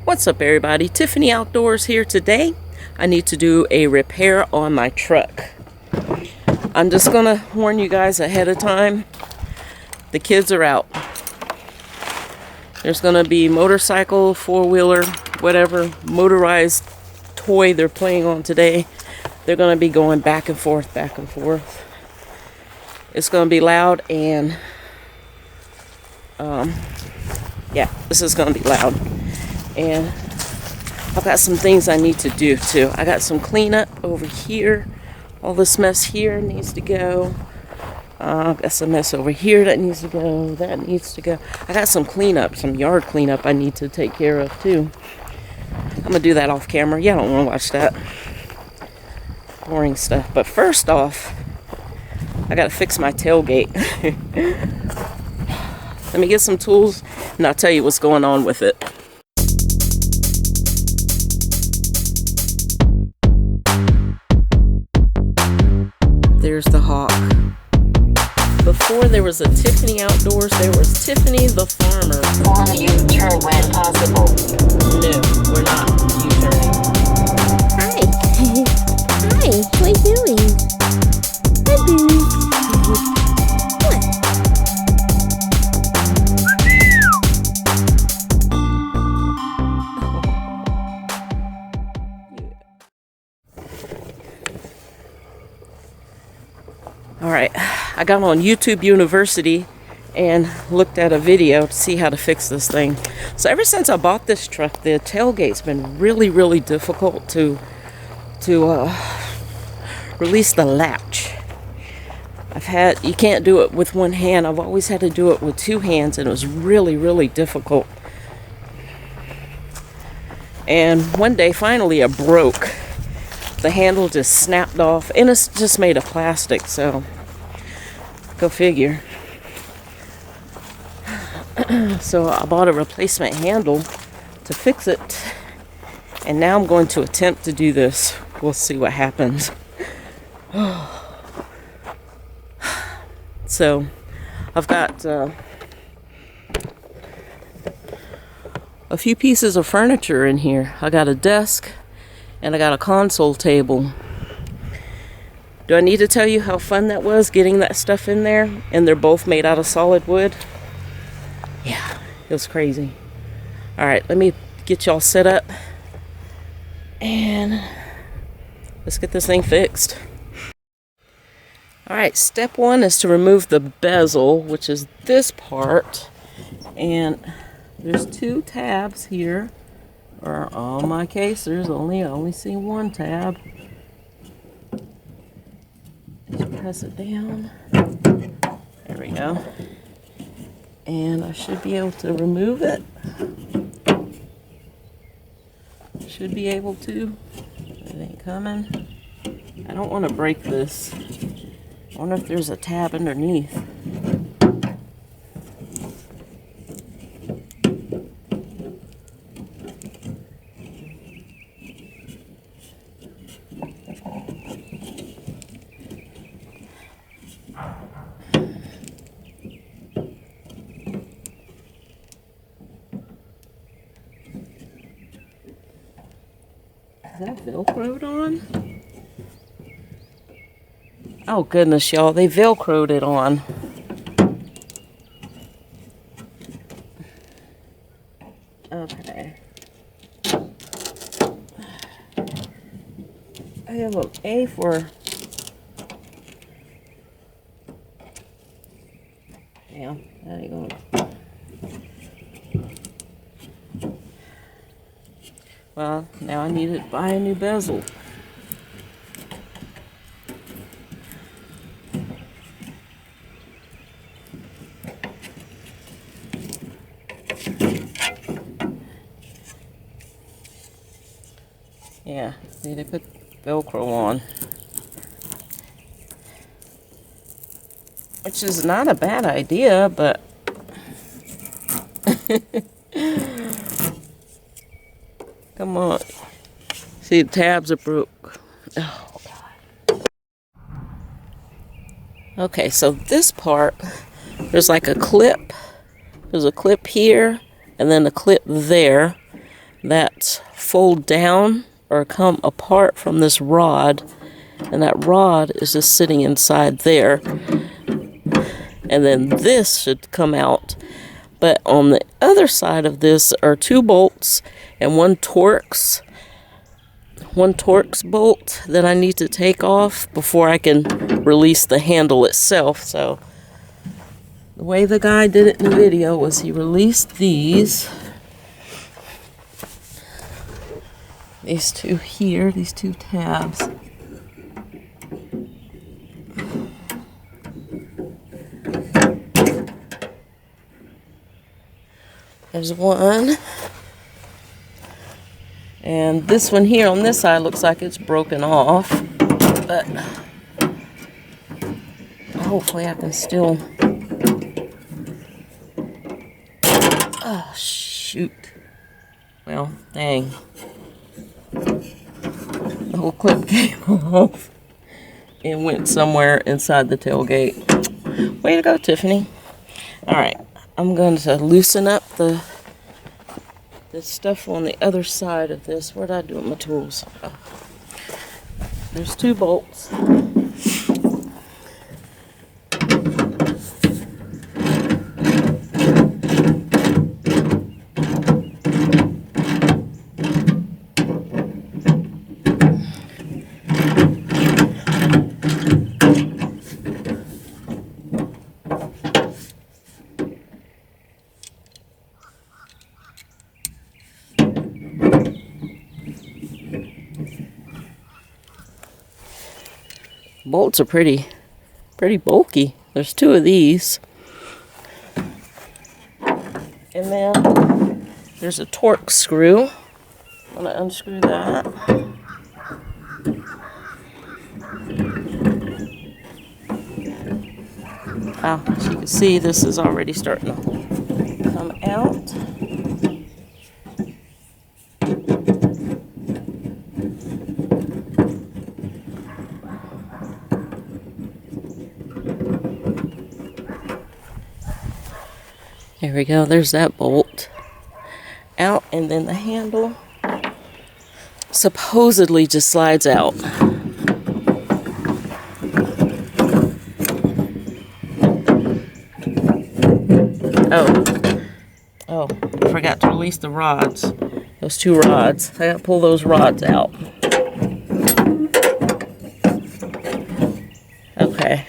What's up, everybody? Tiffany Outdoors here today. I need to do a repair on my truck. I'm just gonna warn you guys ahead of time. The kids are out. There's gonna be motorcycle, four-wheeler, whatever motorized toy they're playing on today. They're gonna be going back and forth, back and forth. It's gonna be loud and yeah, this is gonna be loud. And I've got some things I need to do too. I got some cleanup over here. All this mess here needs to go. I've got some mess over here that needs to go. That needs to go. I got some cleanup, some yard cleanup I need to take care of too. I'm gonna do that off camera. Yeah, I don't want to watch that boring stuff. But first off, I gotta fix my tailgate. Let me get some tools and I'll tell you what's going on with it. There's the hawk. Before there was a Tiffany Outdoors, there was Tiffany the farmer. On a U-turn when possible. No, we're not U-turning. Hi. Hi, what are you doing? Hi, baby. What? All right, I got on YouTube University and looked at a video to see how to fix this thing. So ever since I bought this truck, the tailgate's been really difficult to release the latch. You can't do it with one hand. I've always had to do it with two hands, and it was really difficult. And one day, finally, it broke. The handle just snapped off, and it's just made of plastic, so go figure. So I bought a replacement handle to fix it, and now I'm going to attempt to do this. We'll see what happens. So I've got a few pieces of furniture in here. I got a desk and I got a console table. Do I need to tell you how fun that was getting that stuff in there? And they're both made out of solid wood. Yeah, it was crazy. All right, let me get y'all set up and let's get this thing fixed. All right, step one is to remove the bezel, which is this part. And there's two tabs here. Or on my case, I only see one tab. Just press it down. There we go. And I should be able to remove it. Should be able to. It ain't coming. I don't want to break this. I wonder if there's a tab underneath. Is that Velcroed on? Oh goodness, y'all, they Velcroed it on. Okay. I have an A for... Yeah, that ain't gonna... Well, now I need to buy a new bezel. Yeah, need to put Velcro on. Which is not a bad idea, but... Come on. See, the tabs are broke. Oh, God. Okay, so this part, there's like a clip. There's a clip here, and then a clip there. that fold down or come apart from this rod, and that rod is just sitting inside there, and then this should come out. But on the other side of this are 2 bolts and one Torx bolt that I need to take off before I can release the handle itself. So the way the guy did it in the video was he released these 2 here, these 2 tabs. There's one. And this one here on this side looks like it's broken off. But hopefully I can still... Oh, shoot. Well, dang. The whole clip came off and went somewhere inside the tailgate. Way to go, Tiffany. Alright, I'm going to loosen up the stuff on the other side of this. Where did I do with my tools? Oh. There's 2 bolts. Bolts are pretty bulky. There's 2 of these. And then there's a Torx screw. I'm going to unscrew that. As you can see, this is already starting to come out. There we go, there's that bolt out, and then the handle supposedly just slides out. Oh, I forgot to release the rods. Those 2 rods. I gotta pull those rods out. Okay.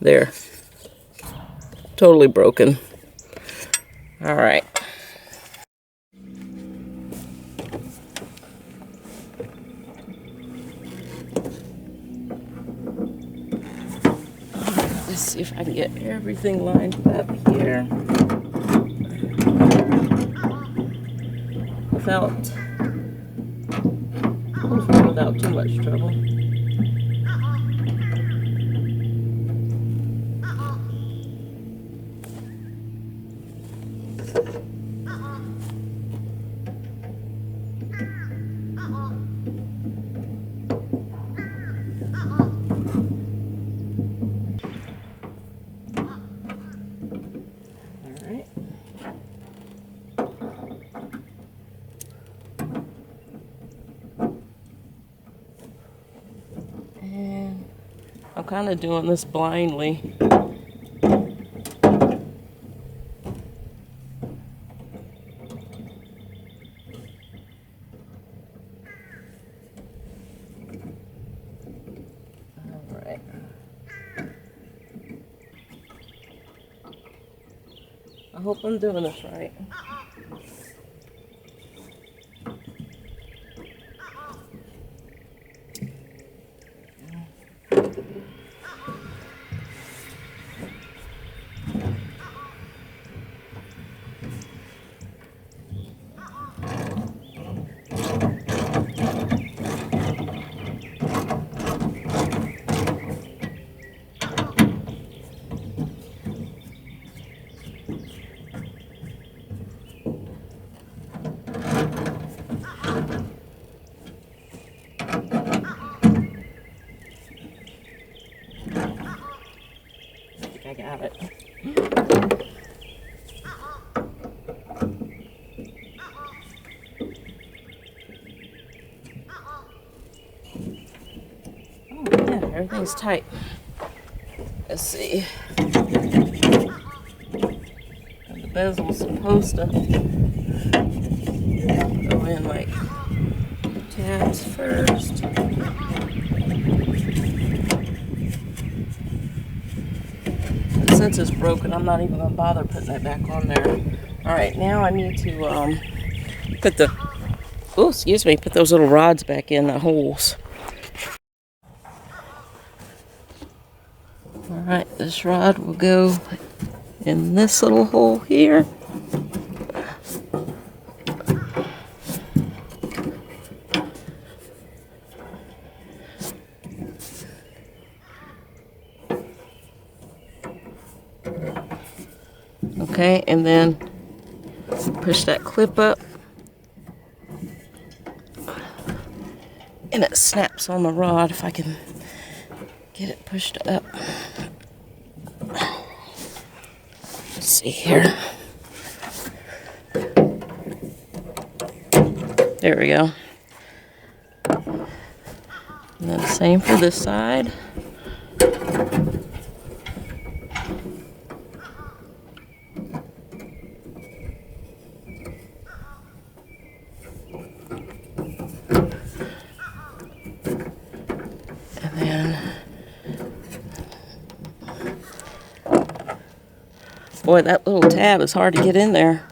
There. Totally broken. Alright. Let's see if I can get everything lined up here without too much trouble. I'm kind of doing this blindly. Alright. I hope I'm doing this right. I got it. Everything's tight. Let's see. And the bezel's supposed to go in like tabs first. And since it's broken, I'm not even gonna bother putting it back on there. All right, now I need to put those little rods back in the holes. All right, this rod will go in this little hole here. Okay, and then push that clip up. And it snaps on the rod if I can get it pushed up. Let's see here. There we go. And then same for this side. And then, boy, that little tab is hard to get in there.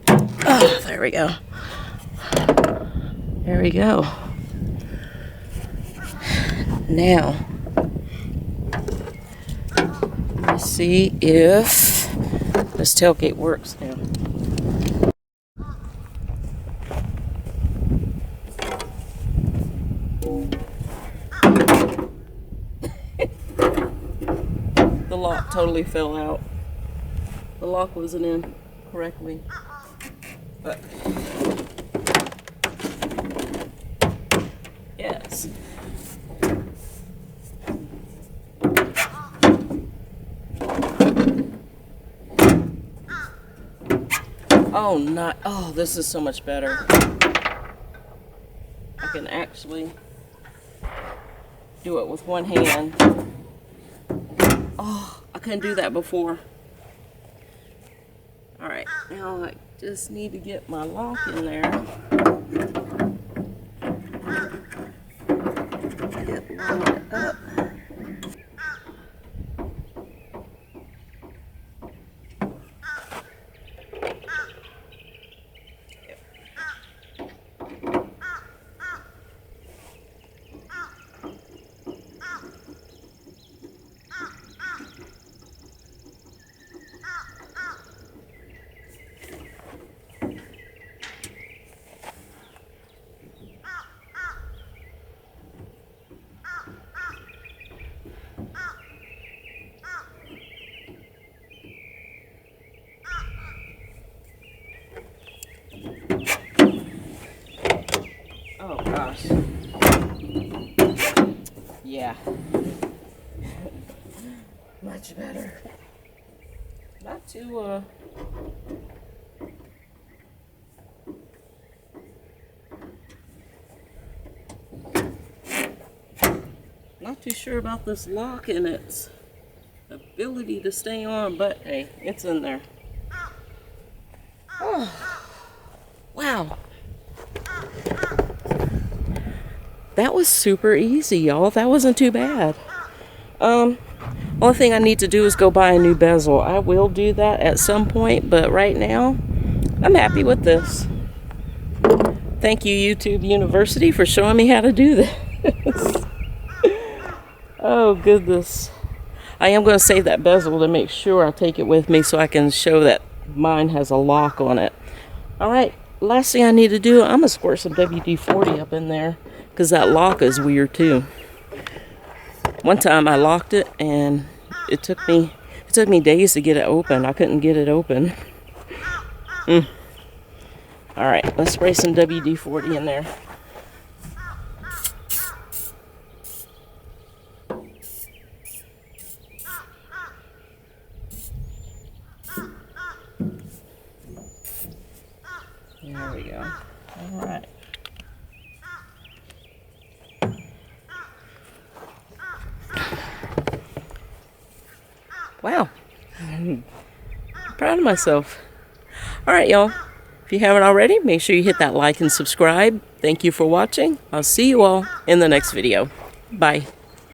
Oh, there we go. There we go. Now, let's see if this tailgate works now. The lock totally fell out. The lock wasn't in correctly. But yes. Oh, this is so much better. I can actually do it with one hand. Oh, I couldn't do that before. All right, now I just need to get my lock in there. Get lined up. Oh gosh. Yeah. Much better. Not too not too sure about this lock and its ability to stay on, but hey, it's in there. Oh. Wow. That was super easy, y'all. That wasn't too bad. Only thing I need to do is go buy a new bezel. I will do that at some point, but right now, I'm happy with this. Thank you, YouTube University, for showing me how to do this. Oh, goodness. I am going to save that bezel to make sure I take it with me so I can show that mine has a lock on it. All right, last thing I need to do, I'm going to squirt some WD-40 up in there because that lock is weird too. One time I locked it and it took me days to get it open. I couldn't get it open. All right, let's spray some WD-40 in there. There we go. All right. Wow. Proud of myself. All right, y'all. If you haven't already, make sure you hit that like and subscribe. Thank you for watching. I'll see you all in the next video. Bye.